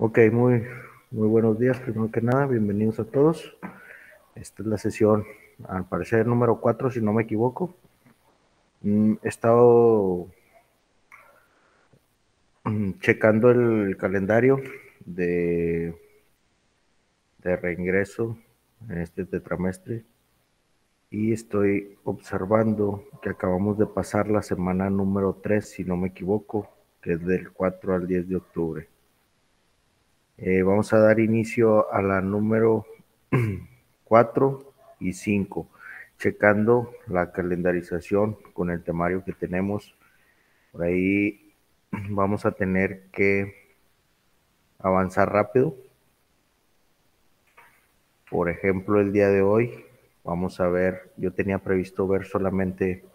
Ok, muy buenos días, primero que nada, bienvenidos a todos. Esta es la sesión, al parecer, número 4, si no me equivoco. He estado checando el calendario de, de reingreso en este tetramestre y estoy observando que acabamos de pasar la semana número 3, si no me equivoco, que es del 4 al 10 de octubre. Vamos a dar inicio a la número 4 y 5, checando la calendarización con el temario que tenemos. Por ahí vamos a tener que avanzar rápido. Por ejemplo, el día de hoy vamos a ver, yo tenía previsto ver solamente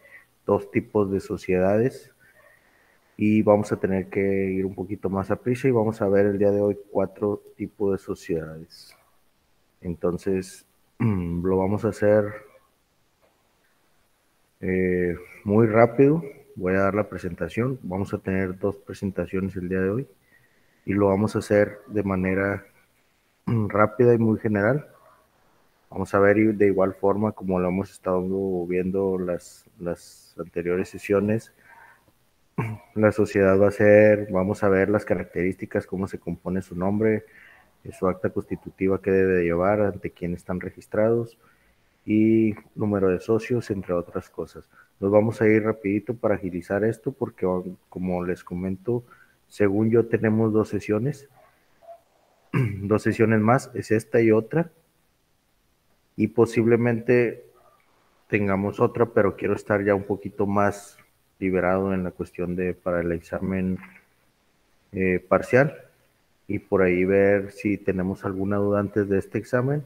dos tipos de sociedades y vamos a tener que ir un poquito más a prisa y vamos a ver el día de hoy cuatro tipos de sociedades. Entonces, lo vamos a hacer eh, muy rápido. Voy a dar la presentación. Vamos a tener dos presentaciones el día de hoy y lo vamos a hacer de manera rápida y muy general. Vamos a ver de igual forma como lo hemos estado viendo las anteriores sesiones. La sociedad va a ser, vamos a ver las características, cómo se compone su nombre, su acta constitutiva que debe de llevar, ante quién están registrados, y número de socios, entre otras cosas. Nos vamos a ir rapidito para agilizar esto porque, como les comento, según yo tenemos dos sesiones, dos sesiones más, es esta y otra, y posiblemente tengamos otra, pero quiero estar ya un poquito más liberado en la cuestión de para el examen parcial y por ahí ver si tenemos alguna duda antes de este examen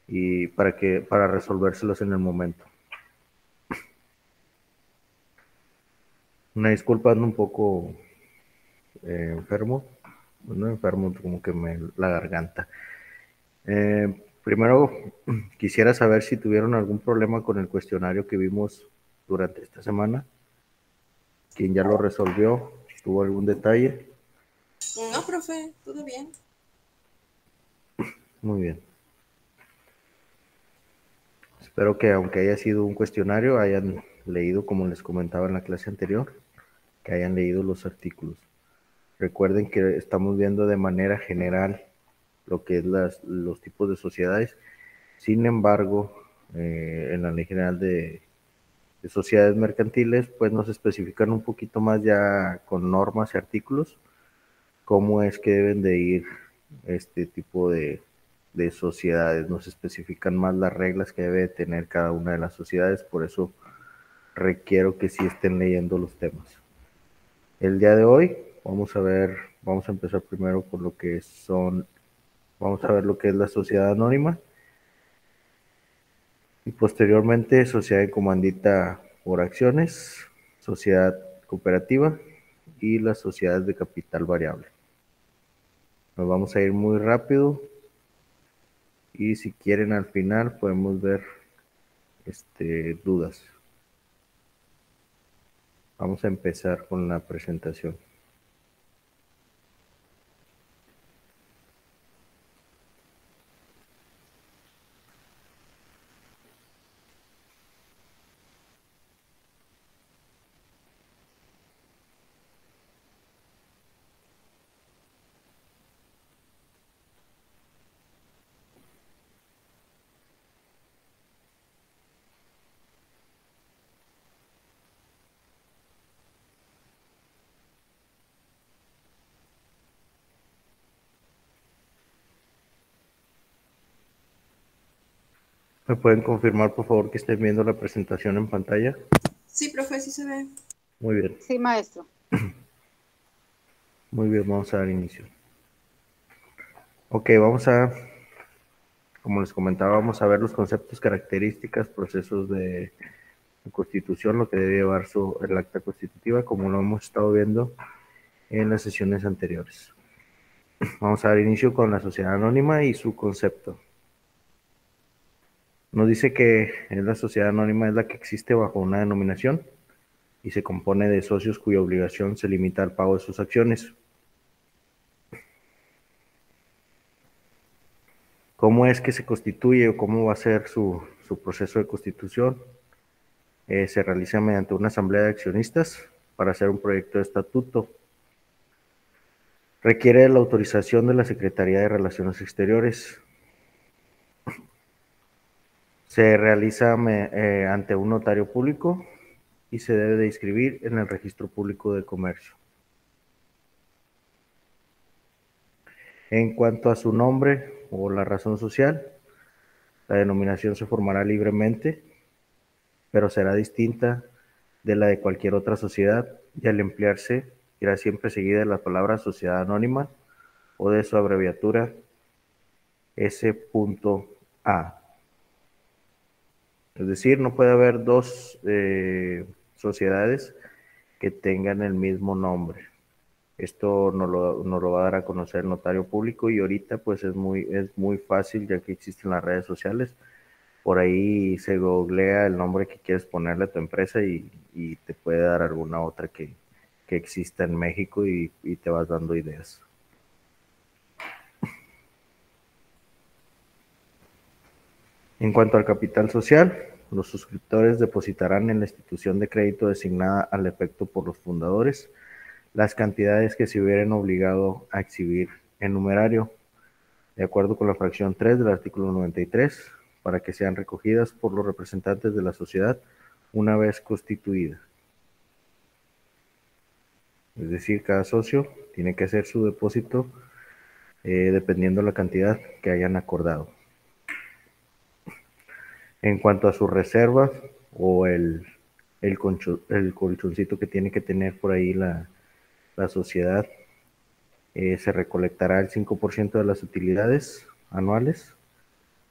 y para resolvérselos en el momento. Una disculpa, ando un poco enfermo, no enfermo, como que la garganta. Primero, quisiera saber si tuvieron algún problema con el cuestionario que vimos durante esta semana. ¿Quién ya lo resolvió? ¿Tuvo algún detalle? No, profe, todo bien. Muy bien. Espero que aunque haya sido un cuestionario, hayan leído, como les comentaba en la clase anterior, que hayan leído los artículos. Recuerden que estamos viendo de manera general lo que es los tipos de sociedades. Sin embargo, en la ley general de sociedades mercantiles, pues nos especifican un poquito más ya con normas y artículos cómo es que deben de ir este tipo de sociedades. Nos especifican más las reglas que debe tener cada una de las sociedades, por eso requiero que sí estén leyendo los temas. El día de hoy vamos a empezar primero por lo que vamos a ver lo que es la sociedad anónima y posteriormente sociedad de comandita por acciones, sociedad cooperativa y las sociedades de capital variable. Nos vamos a ir muy rápido y si quieren al final podemos ver dudas. Vamos a empezar con la presentación. ¿Me pueden confirmar por favor que estén viendo la presentación en pantalla? Sí, profe, sí se ve. Muy bien, Sí, maestro. muy bien, vamos a dar inicio. Ok, como les comentaba, vamos a ver los conceptos, características, procesos de constitución, lo que debe llevar el acta constitutiva, como lo hemos estado viendo en las sesiones anteriores. Vamos a dar inicio con la sociedad anónima y su concepto. Nos dice que la sociedad anónima es la que existe bajo una denominación y se compone de socios cuya obligación se limita al pago de sus acciones. ¿Cómo es que se constituye o cómo va a ser su proceso de constitución? Se realiza mediante una asamblea de accionistas para hacer un proyecto de estatuto. Requiere la autorización de la Secretaría de Relaciones Exteriores. Se realiza ante un notario público y se debe de inscribir en el Registro Público de Comercio. En cuanto a su nombre o la razón social, la denominación se formará libremente, pero será distinta de la de cualquier otra sociedad y al emplearse irá siempre seguida de la palabra sociedad anónima o de su abreviatura S.A. Es decir, no puede haber dos sociedades que tengan el mismo nombre. Esto nos lo va a dar a conocer el notario público y ahorita pues es muy fácil ya que existen las redes sociales. Por ahí se googlea el nombre que quieres ponerle a tu empresa y te puede dar alguna otra que exista en México y te vas dando ideas. En cuanto al capital social, los suscriptores depositarán en la institución de crédito designada al efecto por los fundadores las cantidades que se hubieran obligado a exhibir en numerario, de acuerdo con la fracción 3 del artículo 93, para que sean recogidas por los representantes de la sociedad una vez constituida. Es decir, cada socio tiene que hacer su depósito dependiendo de la cantidad que hayan acordado. En cuanto a sus reservas o el colchoncito que tiene que tener por ahí la sociedad, se recolectará el 5% de las utilidades anuales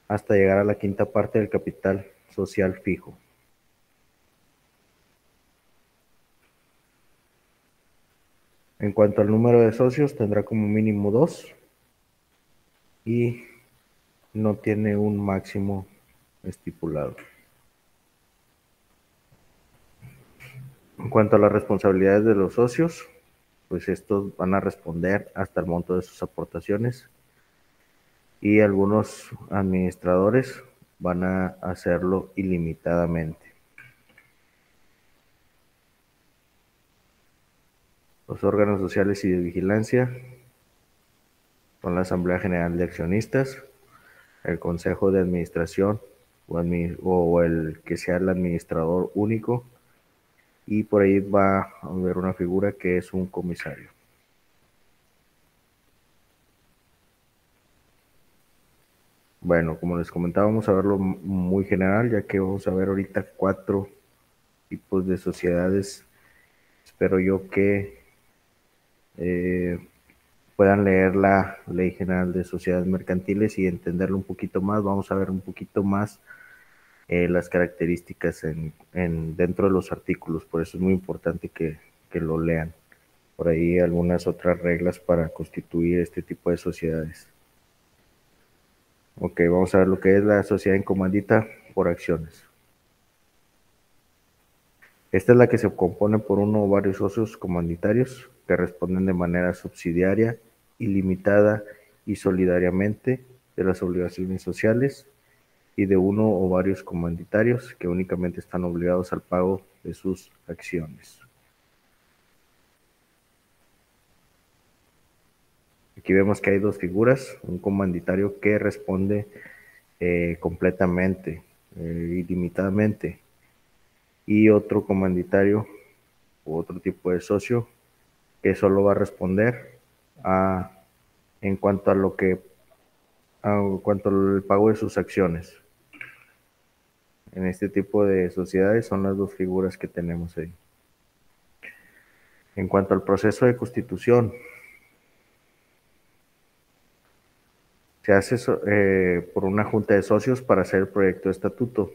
hasta llegar a la quinta parte del capital social fijo. En cuanto al número de socios, tendrá como mínimo 2 y no tiene un máximo estipulado. En cuanto a las responsabilidades de los socios, pues estos van a responder hasta el monto de sus aportaciones y algunos administradores van a hacerlo ilimitadamente. Los órganos sociales y de vigilancia son la Asamblea General de Accionistas, el Consejo de Administración o el que sea el administrador único, y por ahí va a haber una figura que es un comisario. Bueno, como les comentaba, vamos a verlo muy general, ya que vamos a ver ahorita 4 tipos de sociedades. Espero yo que puedan leer la Ley General de Sociedades Mercantiles y entenderlo un poquito más. Vamos a ver un poquito más las características dentro de los artículos, por eso es muy importante que lo lean. Por ahí algunas otras reglas para constituir este tipo de sociedades. Ok, vamos a ver lo que es la sociedad en comandita por acciones. Esta es la que se compone por uno o varios socios comanditarios que responden de manera subsidiaria, ilimitada y solidariamente de las obligaciones sociales y de uno o varios comanditarios que únicamente están obligados al pago de sus acciones. Aquí vemos que hay dos figuras, un comanditario que responde completamente, ilimitadamente, y otro comanditario u otro tipo de socio que solo va a responder en cuanto al pago de sus acciones. En este tipo de sociedades son las dos figuras que tenemos ahí. En cuanto al proceso de constitución, se hace por una junta de socios para hacer el proyecto de estatuto.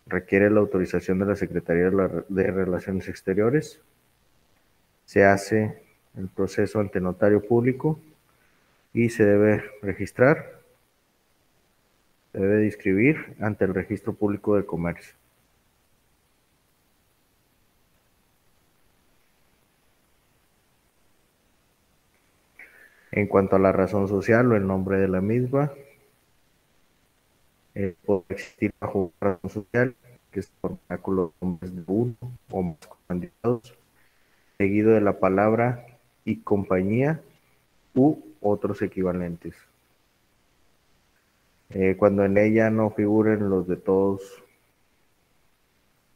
Requiere la autorización de la Secretaría de Relaciones Exteriores. Se hace el proceso ante notario público y se debe registrar, se debe de inscribir ante el Registro Público de Comercio. En cuanto a la razón social o el nombre de la misma, puede existir bajo una razón social, que es formáculo de nombres de uno o más comandados, seguido de la palabra y compañía u otros equivalentes. Cuando en ella no figuren los de todos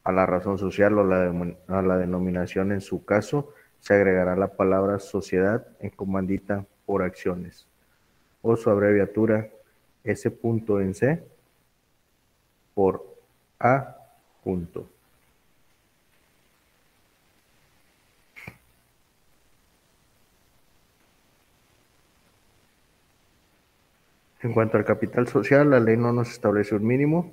a la razón social o a la denominación en su caso, se agregará la palabra sociedad en comandita por acciones o su abreviatura S. en C por A. Punto. En cuanto al capital social, la ley no nos establece un mínimo.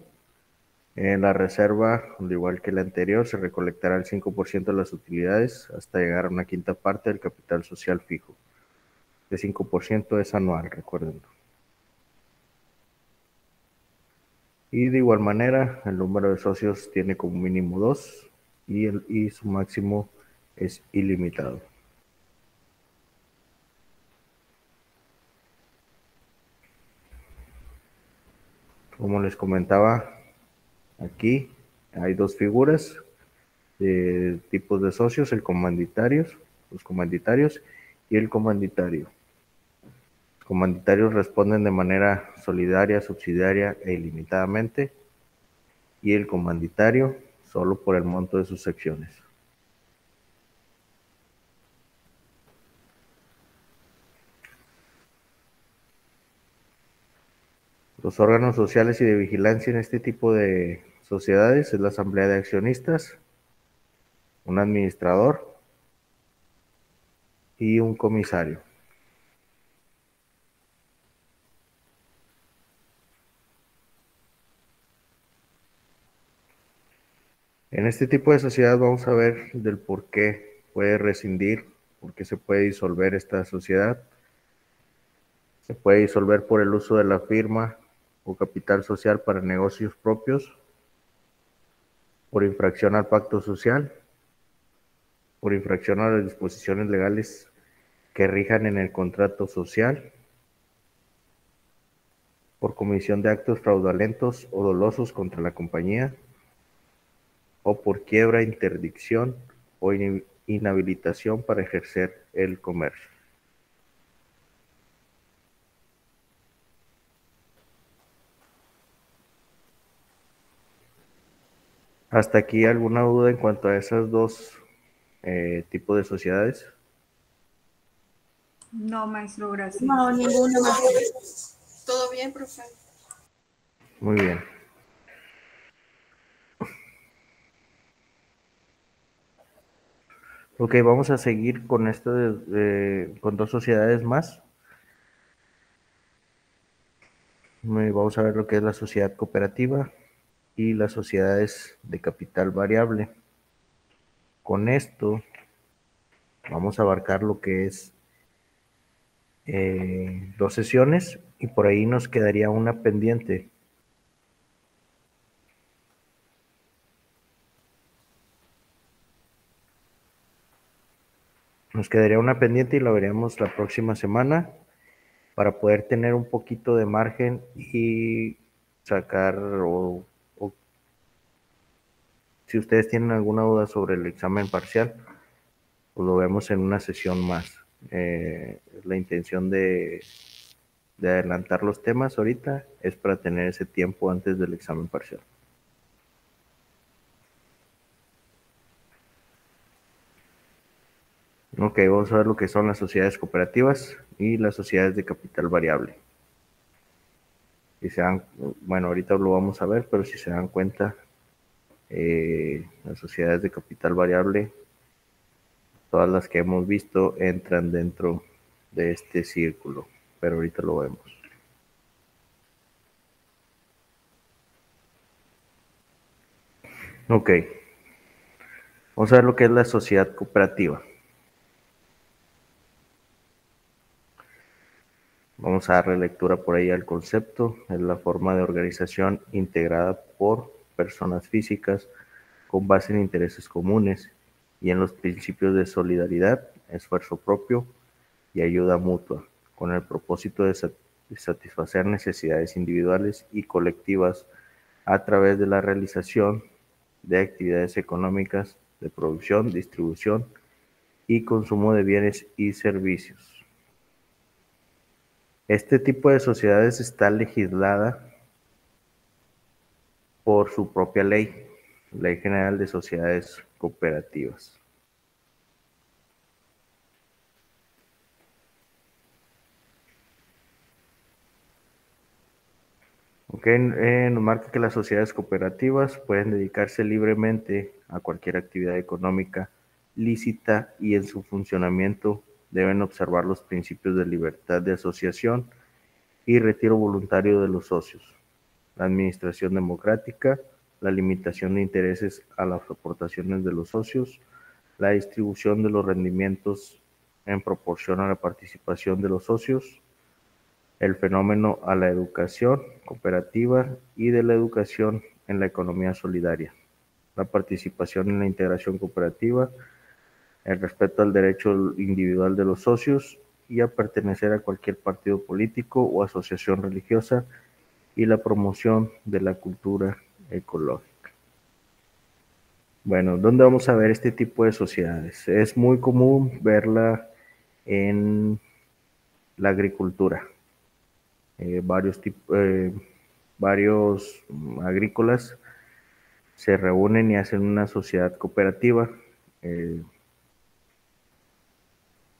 En la reserva, al igual que la anterior, se recolectará el 5% de las utilidades hasta llegar a una quinta parte del capital social fijo. El 5% es anual, recuerden. Y de igual manera, el número de socios tiene como mínimo 2 y su máximo es ilimitado. Como les comentaba, aquí hay dos figuras de tipos de socios, los comanditarios y el comanditario. Los comanditarios responden de manera solidaria, subsidiaria e ilimitadamente, y el comanditario solo por el monto de sus acciones. Los órganos sociales y de vigilancia en este tipo de sociedades es la asamblea de accionistas, un administrador y un comisario. En este tipo de sociedad vamos a ver del por qué puede rescindir, por qué se puede disolver esta sociedad. Se puede disolver por el uso de la firma o capital social para negocios propios, por infracción al pacto social, por infracción a las disposiciones legales que rijan en el contrato social, por comisión de actos fraudulentos o dolosos contra la compañía, o por quiebra, interdicción o inhabilitación para ejercer el comercio. ¿Hasta aquí alguna duda en cuanto a esos dos tipos de sociedades? No, maestro, gracias. No, ninguno más. ¿Todo bien, profe? Muy bien. Ok, vamos a seguir con esto con dos sociedades más. Vamos a ver lo que es la sociedad cooperativa y las sociedades de capital variable. Con esto vamos a abarcar lo que es dos sesiones y por ahí nos quedaría una pendiente. Nos quedaría una pendiente y la veremos la próxima semana para poder tener un poquito de margen y sacar o si ustedes tienen alguna duda sobre el examen parcial, pues lo vemos en una sesión más. La intención de adelantar los temas ahorita es para tener ese tiempo antes del examen parcial. Ok, vamos a ver lo que son las sociedades cooperativas y las sociedades de capital variable. Si se dan, bueno, ahorita lo vamos a ver, pero si se dan cuenta, las sociedades de capital variable, todas las que hemos visto entran dentro de este círculo, pero ahorita lo vemos. Ok, vamos a ver lo que es la sociedad cooperativa. Vamos a darle lectura por ahí al concepto. Es la forma de organización integrada por personas físicas con base en intereses comunes y en los principios de solidaridad, esfuerzo propio y ayuda mutua, con el propósito de de satisfacer necesidades individuales y colectivas a través de la realización de actividades económicas de producción, distribución y consumo de bienes y servicios. Este tipo de sociedades está legislada por su propia ley, Ley General de Sociedades Cooperativas. Nos marca que las sociedades cooperativas pueden dedicarse libremente a cualquier actividad económica lícita y en su funcionamiento deben observar los principios de libertad de asociación y retiro voluntario de los socios, la administración democrática, la limitación de intereses a las aportaciones de los socios, la distribución de los rendimientos en proporción a la participación de los socios, el fenómeno a la educación cooperativa y de la educación en la economía solidaria, la participación en la integración cooperativa, el respeto al derecho individual de los socios y a pertenecer a cualquier partido político o asociación religiosa y la promoción de la cultura ecológica. Bueno, ¿dónde vamos a ver este tipo de sociedades? Es muy común verla en la agricultura. Varios agrícolas se reúnen y hacen una sociedad cooperativa.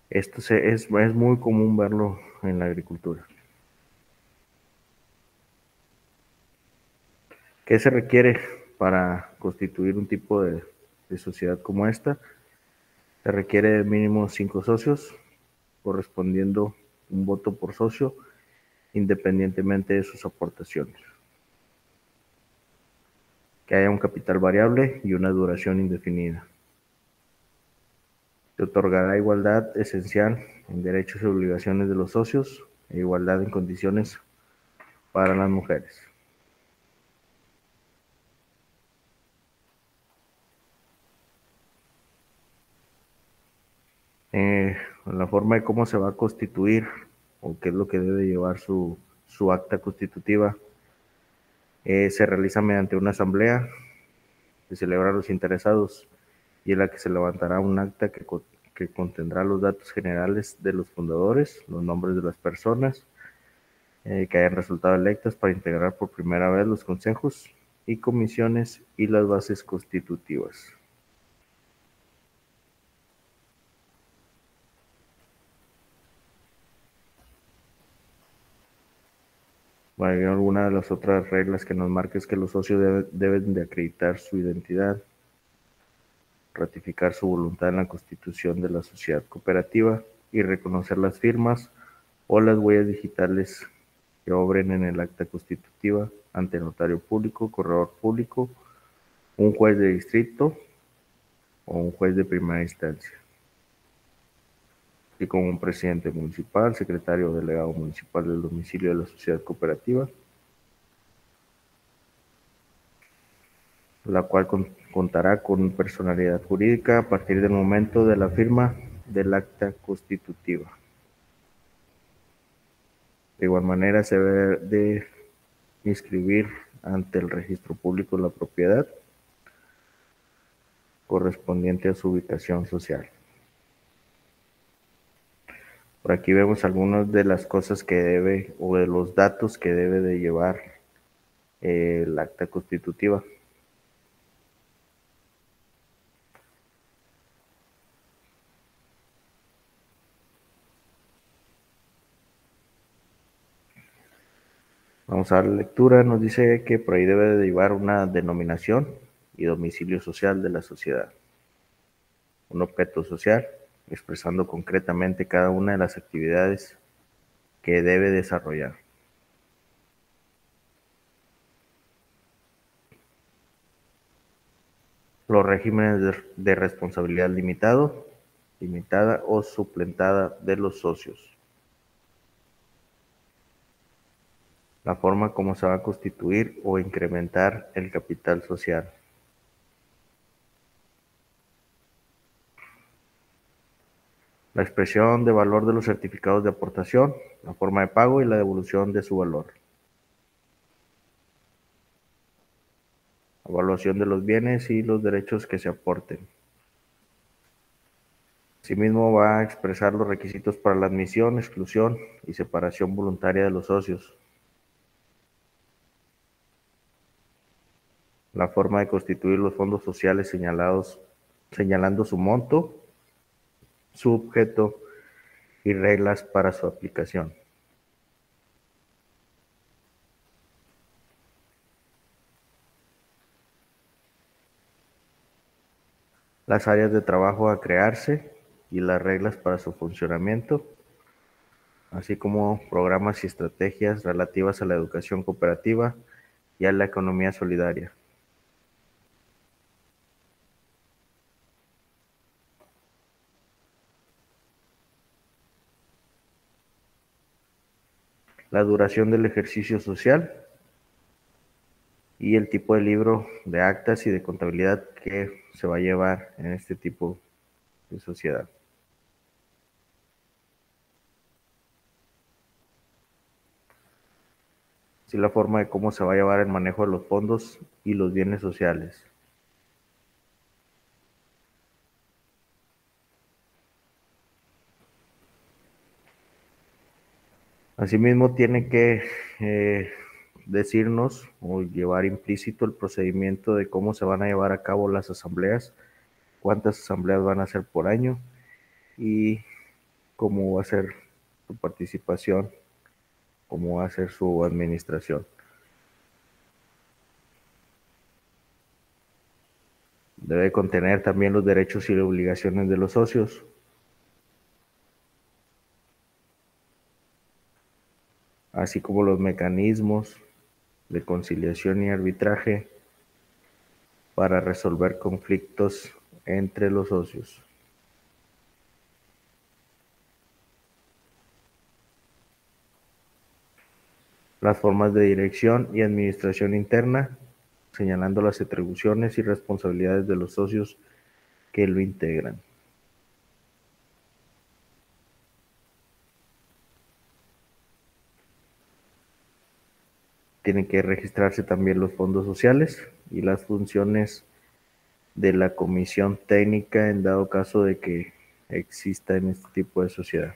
Esto es muy común verlo en la agricultura. ¿Qué se requiere para constituir un tipo de sociedad como esta? Se requiere de mínimo 5 socios, correspondiendo un voto por socio, independientemente de sus aportaciones. Que haya un capital variable y una duración indefinida. Se otorgará igualdad esencial en derechos y obligaciones de los socios e igualdad en condiciones para las mujeres. La forma de cómo se va a constituir o qué es lo que debe llevar su acta constitutiva se realiza mediante una asamblea que celebra a los interesados y en la que se levantará un acta que contendrá los datos generales de los fundadores, los nombres de las personas que hayan resultado electas para integrar por primera vez los consejos y comisiones y las bases constitutivas. Bueno, alguna de las otras reglas que nos marca es que los socios deben de acreditar su identidad, ratificar su voluntad en la constitución de la sociedad cooperativa y reconocer las firmas o las huellas digitales que obren en el acta constitutiva ante notario público, corredor público, un juez de distrito o un juez de primera instancia, y como un presidente municipal, secretario o delegado municipal del domicilio de la sociedad cooperativa, la cual contará con personalidad jurídica a partir del momento de la firma del acta constitutiva. De igual manera, se debe de inscribir ante el registro público la propiedad correspondiente a su ubicación social. Por aquí vemos algunas de las cosas que debe o de los datos que debe de llevar el acta constitutiva. Vamos a dar lectura. Nos dice que por ahí debe de llevar una denominación y domicilio social de la sociedad, un objeto social, expresando concretamente cada una de las actividades que debe desarrollar. Los regímenes de responsabilidad limitada o suplentada de los socios. La forma como se va a constituir o incrementar el capital social. la expresión de valor de los certificados de aportación, la forma de pago y la devolución de su valor. Evaluación de los bienes y los derechos que se aporten. Asimismo, va a expresar los requisitos para la admisión, exclusión y separación voluntaria de los socios. La forma de constituir los fondos sociales señalando su monto, su objeto y reglas para su aplicación. Las áreas de trabajo a crearse y las reglas para su funcionamiento, así como programas y estrategias relativas a la educación cooperativa y a la economía solidaria. La duración del ejercicio social y el tipo de libro de actas y de contabilidad que se va a llevar en este tipo de sociedad. Así la forma de cómo se va a llevar el manejo de los fondos y los bienes sociales. Asimismo, tiene que decirnos o llevar implícito el procedimiento de cómo se van a llevar a cabo las asambleas, cuántas asambleas van a ser por año y cómo va a ser su participación, cómo va a ser su administración. Debe contener también los derechos y las obligaciones de los socios, así como los mecanismos de conciliación y arbitraje para resolver conflictos entre los socios. Las formas de dirección y administración interna, señalando las atribuciones y responsabilidades de los socios que lo integran. Tienen que registrarse también los fondos sociales y las funciones de la comisión técnica en dado caso de que exista en este tipo de sociedad.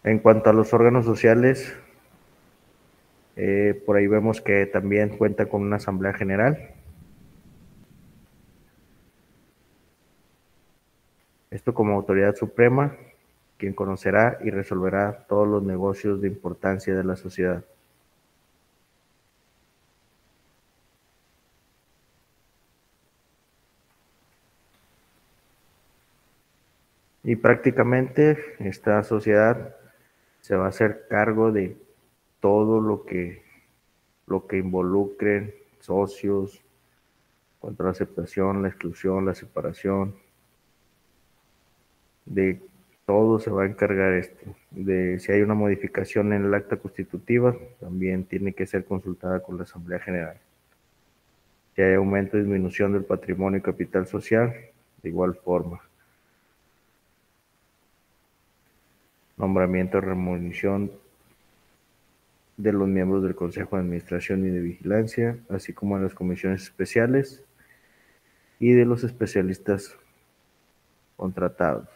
En cuanto a los órganos sociales, por ahí vemos que también cuenta con una asamblea general. Esto como autoridad suprema, quien conocerá y resolverá todos los negocios de importancia de la sociedad. Y prácticamente esta sociedad se va a hacer cargo de todo lo que involucren socios, contra la aceptación, la exclusión, la separación, de todo se va a encargar esto. De si hay una modificación en el acta constitutiva, también tiene que ser consultada con la Asamblea General. Si hay aumento o disminución del patrimonio y capital social, de igual forma. Nombramiento y remunición de los miembros del Consejo de Administración y de Vigilancia, así como de las comisiones especiales y de los especialistas contratados.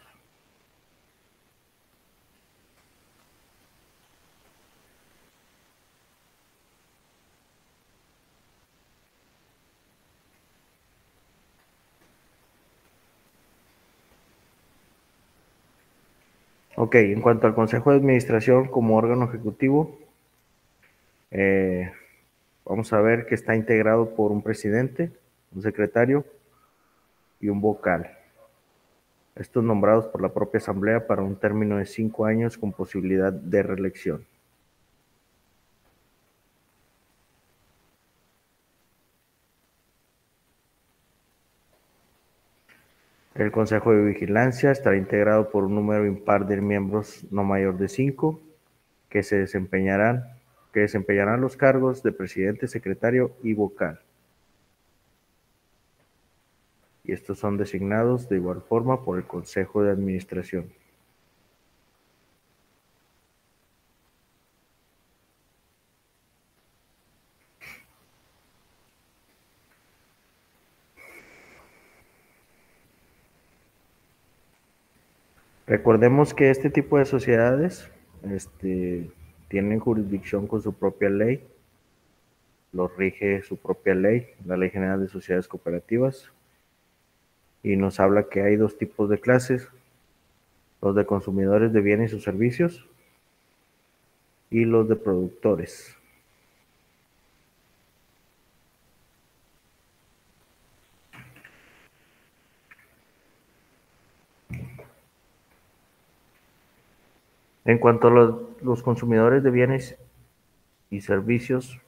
Ok, en cuanto al Consejo de Administración como órgano ejecutivo, vamos a ver que está integrado por un presidente, un secretario y un vocal. Estos nombrados por la propia Asamblea para un término de 5 años con posibilidad de reelección. El Consejo de Vigilancia estará integrado por un número impar de miembros no mayor de 5, que que desempeñarán los cargos de presidente, secretario y vocal. Y estos son designados de igual forma por el Consejo de Administración. Recordemos que este tipo de sociedades tienen jurisdicción con su propia ley, los rige su propia ley, la Ley General de Sociedades Cooperativas, y nos habla que hay dos tipos de clases, los de consumidores de bienes y servicios y los de productores. En cuanto a los consumidores de bienes y servicios,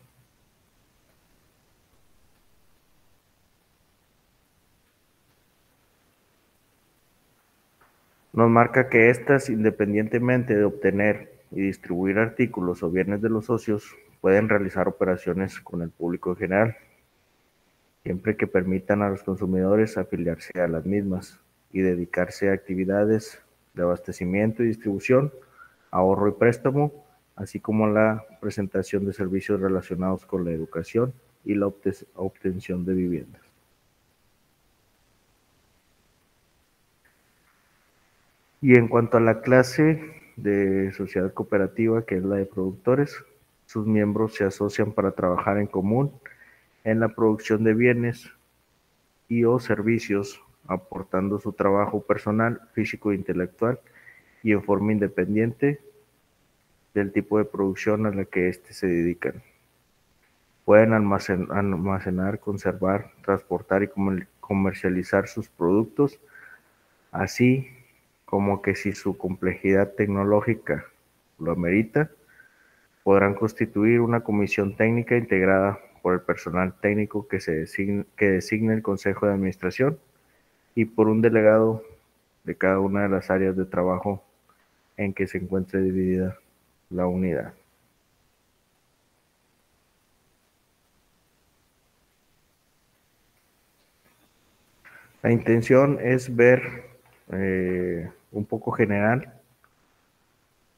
nos marca que éstas, independientemente de obtener y distribuir artículos o bienes de los socios, pueden realizar operaciones con el público en general, siempre que permitan a los consumidores afiliarse a las mismas y dedicarse a actividades de abastecimiento y distribución, ahorro y préstamo, así como la presentación de servicios relacionados con la educación y la obtención de viviendas. Y en cuanto a la clase de sociedad cooperativa, que es la de productores, sus miembros se asocian para trabajar en común en la producción de bienes y o servicios, aportando su trabajo personal, físico e intelectual y en forma independiente del tipo de producción a la que se dedican. Pueden almacenar, conservar, transportar y comercializar sus productos, así como que si su complejidad tecnológica lo amerita, podrán constituir una comisión técnica integrada por el personal técnico que designe el Consejo de Administración y por un delegado de cada una de las áreas de trabajo en que se encuentre dividida la unidad. La intención es ver un poco general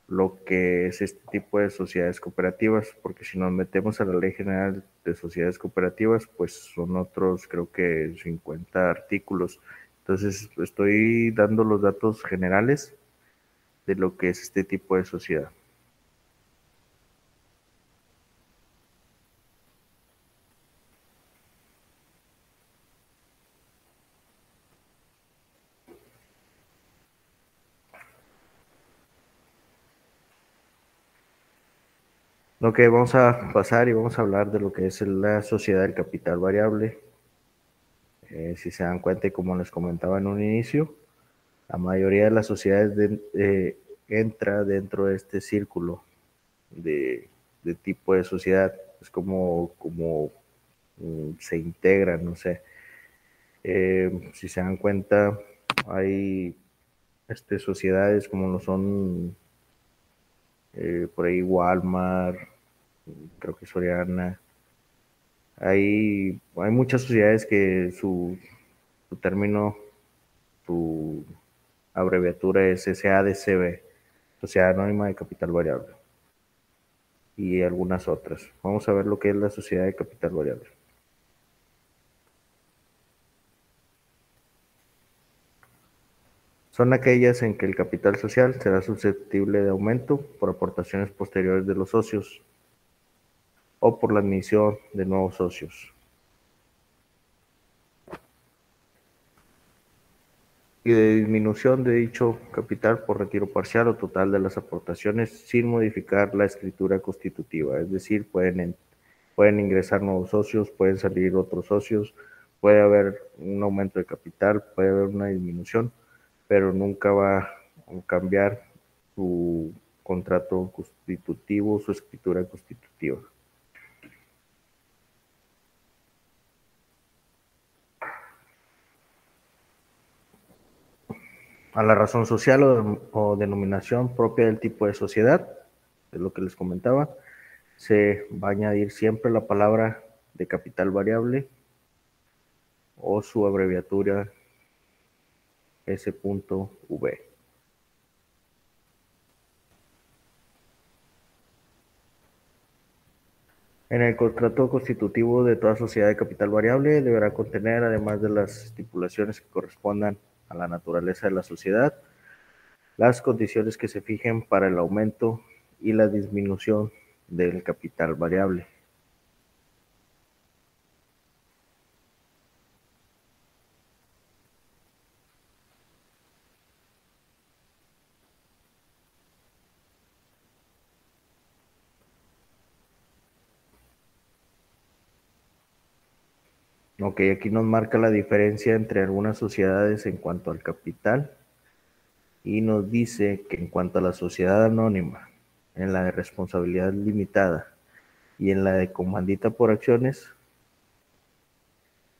lo que es este tipo de sociedades cooperativas, porque si nos metemos a la Ley General de Sociedades Cooperativas, pues son otros, creo que 50 artículos. Entonces, estoy dando los datos generales de lo que es este tipo de sociedad. Ok, vamos a pasar y vamos a hablar de lo que es la sociedad del capital variable. Si se dan cuenta, y como les comentaba en un inicio, la mayoría de las sociedades entra dentro de este círculo de tipo de sociedad. Es como se integran, no sé. Si se dan cuenta, hay sociedades como lo son por ahí Walmart, creo que Soriana. Hay muchas sociedades que su término, su abreviatura es SADCB, Sociedad Anónima de Capital Variable, y algunas otras. Vamos a ver lo que es la sociedad de capital variable. Son aquellas en que el capital social será susceptible de aumento por aportaciones posteriores de los socios o por la admisión de nuevos socios, y de disminución de dicho capital por retiro parcial o total de las aportaciones sin modificar la escritura constitutiva. Es decir, pueden ingresar nuevos socios, pueden salir otros socios, puede haber un aumento de capital, puede haber una disminución, pero nunca va a cambiar su contrato constitutivo, su escritura constitutiva. A la razón social o denominación propia del tipo de sociedad, es lo que les comentaba, se va a añadir siempre la palabra de capital variable o su abreviatura S.V. En el contrato constitutivo de toda sociedad de capital variable deberá contener, además de las estipulaciones que correspondan a la naturaleza de la sociedad, las condiciones que se fijen para el aumento y la disminución del capital variable. Ok, aquí nos marca la diferencia entre algunas sociedades en cuanto al capital y nos dice que en cuanto a la sociedad anónima, en la de responsabilidad limitada y en la de comandita por acciones,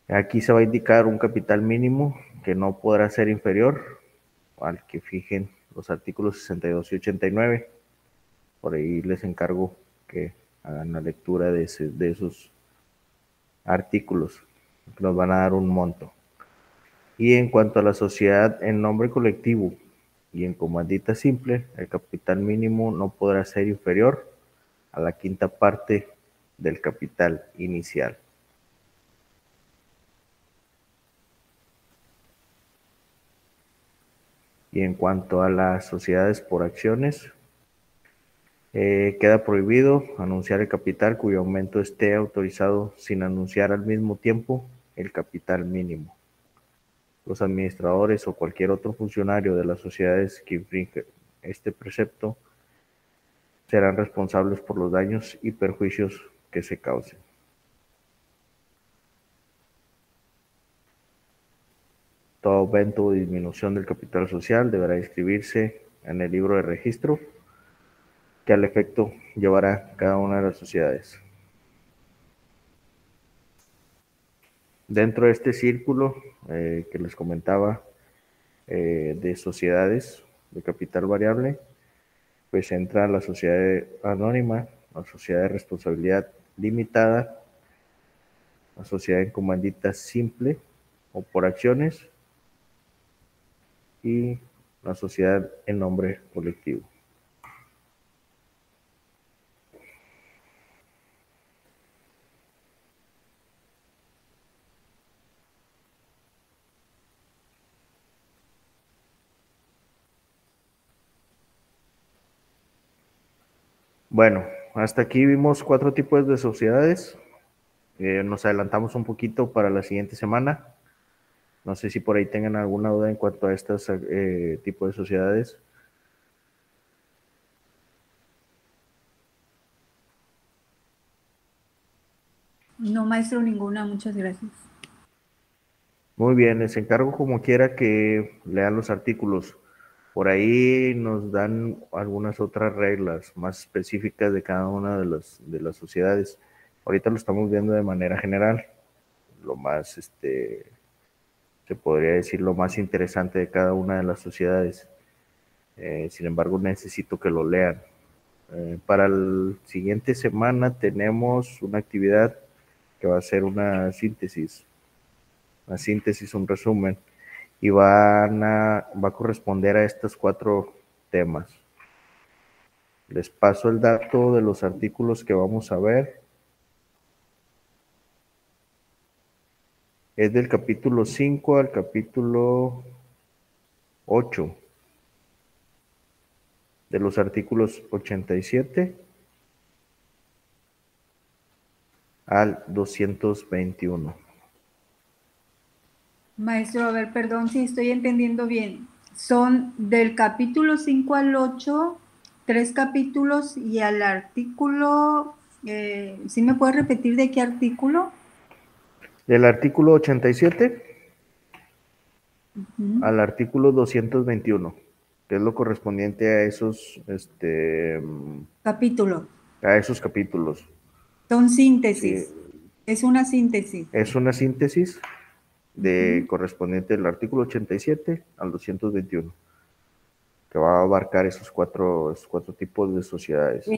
aquí se va a indicar un capital mínimo que no podrá ser inferior al que fijen los artículos 62 y 89. Por ahí les encargo que hagan la lectura de esos artículos, que nos van a dar un monto. Y en cuanto a la sociedad en nombre colectivo y en comandita simple, el capital mínimo no podrá ser inferior a la quinta parte del capital inicial. Y en cuanto a las sociedades por acciones, queda prohibido anunciar el capital cuyo aumento esté autorizado sin anunciar al mismo tiempo el capital mínimo. Los administradores o cualquier otro funcionario de las sociedades que infringen este precepto serán responsables por los daños y perjuicios que se causen. Todo aumento o disminución del capital social deberá inscribirse en el libro de registro que al efecto llevará cada una de las sociedades. Dentro de este círculo que les comentaba de sociedades de capital variable, pues entra la sociedad anónima, la sociedad de responsabilidad limitada, la sociedad en comandita simple o por acciones y la sociedad en nombre colectivo. Bueno, hasta aquí vimos 4 tipos de sociedades. Nos adelantamos un poquito para la siguiente semana. No sé si por ahí tengan alguna duda en cuanto a estos tipos de sociedades. No, maestro, ninguna, muchas gracias. Muy bien, les encargo como quiera que lean los artículos. Por ahí nos dan algunas otras reglas más específicas de cada una de las sociedades. Ahorita lo estamos viendo de manera general. Lo más, se podría decir, lo más interesante de cada una de las sociedades. Sin embargo, necesito que lo lean. Para la siguiente semana tenemos una actividad que va a ser una síntesis, un resumen, y va a corresponder a estos 4 temas. Les paso el dato de los artículos que vamos a ver. Es del capítulo 5 al capítulo 8, de los artículos 87 al 221. Maestro, a ver, perdón si estoy entendiendo bien. Son del capítulo 5 al 8, 3 capítulos y al artículo, ¿sí me puedes repetir de qué artículo? Del artículo 87 al artículo 221, que es lo correspondiente a esos, Capítulo. a esos capítulos. Son síntesis. Sí, Es una síntesis. es una síntesis correspondiente del artículo 87 al 221, que va a abarcar esos cuatro tipos de sociedades.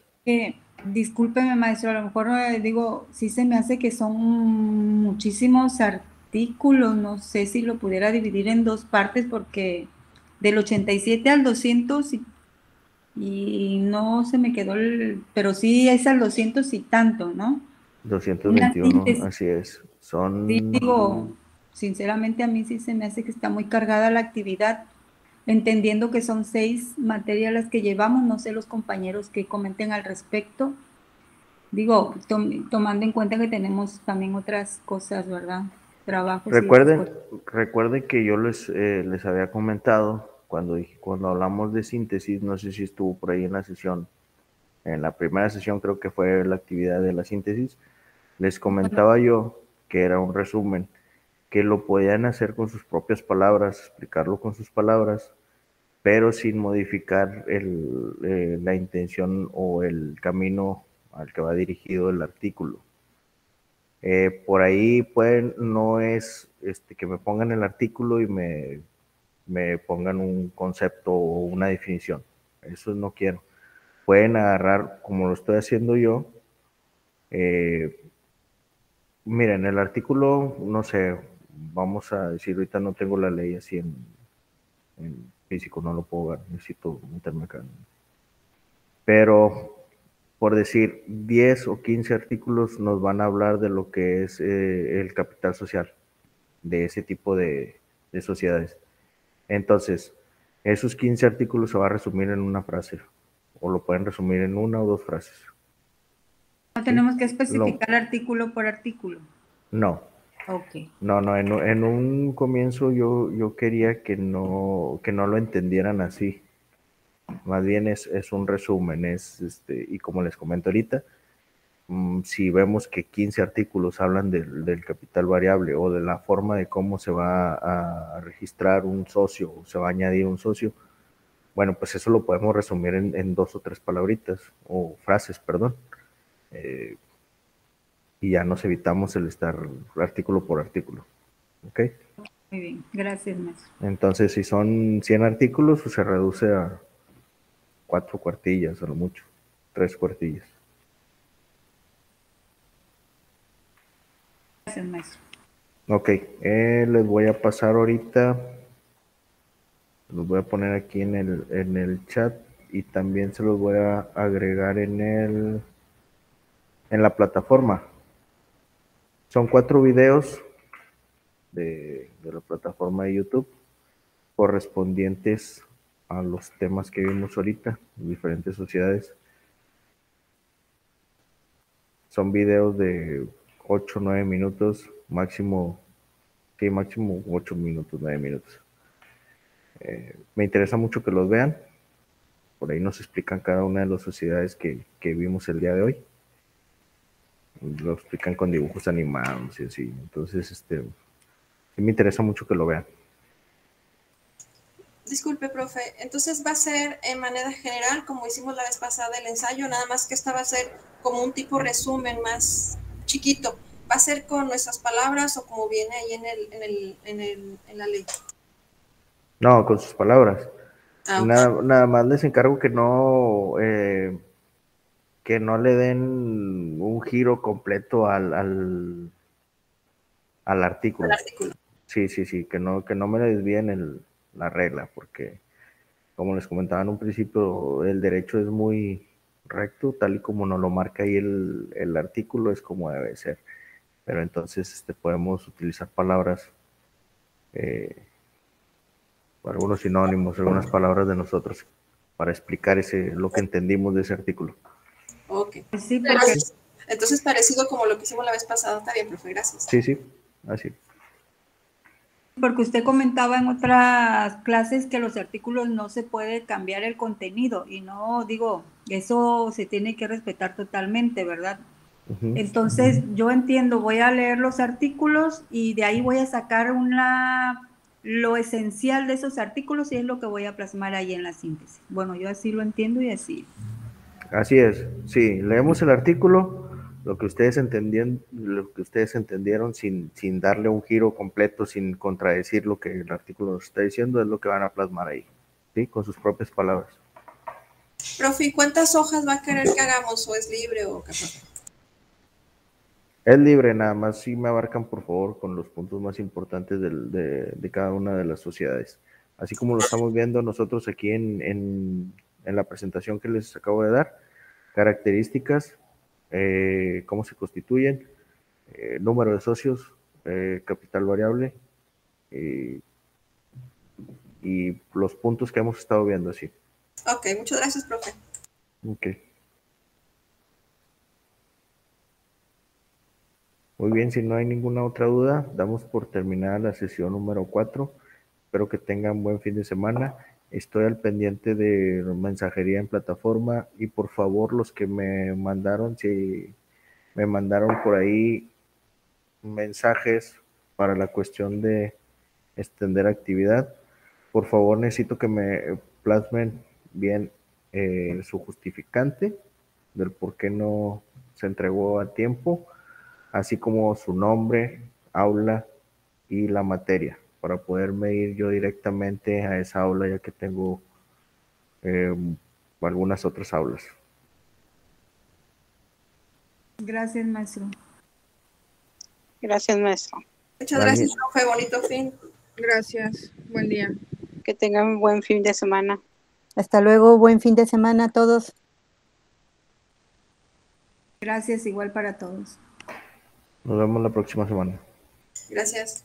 Discúlpeme, maestro, a lo mejor digo, sí se me hace que son muchísimos artículos, no sé si lo pudiera dividir en dos partes porque del 87 al 200 y no se me quedó pero sí es al 200 y tanto, ¿no? Una 221, síntesis. así es. Sí, Son, digo, sinceramente a mí sí se me hace que está muy cargada la actividad, entendiendo que son 6 materias las que llevamos, no sé los compañeros que comenten al respecto. Digo, tomando en cuenta que tenemos también otras cosas, ¿verdad? Trabajos y esas recuerden, cosas. recuerden que yo les había comentado cuando hablamos de síntesis, no sé si estuvo por ahí en la sesión, en la primera sesión creo que fue la actividad de la síntesis, les comentaba yo que era un resumen, que lo podían hacer con sus propias palabras, explicarlo con sus palabras, pero sin modificar la intención o el camino al que va dirigido el artículo. Por ahí pueden, no es que me pongan el artículo y me pongan un concepto o una definición. Eso no quiero. Pueden agarrar, como lo estoy haciendo yo, eh, miren, el artículo, no sé, vamos a decir, ahorita no tengo la ley así en físico, no lo puedo ver, necesito meterme acá. Pero, por decir, 10 o 15 artículos nos van a hablar de lo que es el capital social, de ese tipo de sociedades. Entonces, esos 15 artículos se va a resumir en una frase, o lo pueden resumir en una o dos frases. No ¿Sí? tenemos que No, especificar artículo por artículo. no, Ok. no, en un comienzo yo quería que no lo entendieran así. Más bien es un resumen, y como les comento ahorita, si vemos que 15 artículos hablan del capital variable o de la forma de cómo se va a registrar un socio o se va a añadir un socio, bueno, pues eso lo podemos resumir en dos o tres palabritas o frases, perdón, y ya nos evitamos el estar artículo por artículo. ¿Ok? Muy bien, gracias, maestro. Entonces, si son 100 artículos, pues se reduce a 4 cuartillas, a lo mucho, 3 cuartillas. Gracias, maestro. Ok, les voy a pasar ahorita, los voy a poner aquí en el chat y también se los voy a agregar en la plataforma. Son 4 videos de la plataforma de YouTube correspondientes a los temas que vimos ahorita, en diferentes sociedades. Son videos de 8 o 9 minutos, máximo, sí, máximo 8 minutos, 9 minutos. Me interesa mucho que los vean. Por ahí nos explican cada una de las sociedades que vimos el día de hoy. Lo explican con dibujos animados y así. Entonces, sí me interesa mucho que lo vean. Disculpe, profe. Entonces va a ser en manera general, como hicimos la vez pasada el ensayo, nada más que esta va a ser como un tipo resumen más chiquito. ¿Va a ser con nuestras palabras o como viene ahí en la ley? No, con sus palabras. Ah, ok. Nada más les encargo que no le den un giro completo al El artículo. artículo. Sí, sí, sí, que no me desvíen la regla, porque como les comentaba en un principio, el derecho es muy recto, tal y como nos lo marca ahí el artículo, es como debe ser. Pero entonces podemos utilizar palabras, algunos sinónimos, algunas palabras de nosotros para explicar lo que entendimos de ese artículo. Ok. Sí, porque, Gracias. Entonces, parecido como lo que hicimos la vez pasada. Está bien, profe. Gracias. Sí, sí, así. porque usted comentaba en otras clases que los artículos no se puede cambiar el contenido y no, digo, eso se tiene que respetar totalmente, ¿verdad? Uh-huh. Entonces, yo entiendo, voy a leer los artículos y de ahí voy a sacar lo esencial de esos artículos y es lo que voy a plasmar ahí en la síntesis. Bueno, yo así lo entiendo y así. Así es, sí, leemos el artículo, lo que ustedes entendieron sin darle un giro completo, sin contradecir lo que el artículo nos está diciendo, es lo que van a plasmar ahí, ¿sí? Con sus propias palabras. Profe, ¿y cuántas hojas va a querer que hagamos? ¿O es libre o qué? Es libre, nada más si me abarcan, por favor, con los puntos más importantes de cada una de las sociedades. Así como lo estamos viendo nosotros aquí en la presentación que les acabo de dar, características, cómo se constituyen, número de socios, capital variable y los puntos que hemos estado viendo así. Ok, muchas gracias, profe. Ok. Muy bien, si no hay ninguna otra duda, damos por terminada la sesión número 4. Espero que tengan buen fin de semana. Estoy al pendiente de mensajería en plataforma y por favor los que me mandaron, si me mandaron por ahí mensajes para la cuestión de extender actividad, por favor necesito que me plasmen bien su justificante del por qué no se entregó a tiempo, así como su nombre, aula y la materia, para poderme ir yo directamente a esa aula ya que tengo algunas otras aulas. Gracias, maestro. Gracias, maestro. Muchas gracias, profe. Bonito fin. Gracias. Buen día. Que tengan un buen fin de semana. Hasta luego, buen fin de semana a todos. Gracias, igual para todos. Nos vemos la próxima semana. Gracias.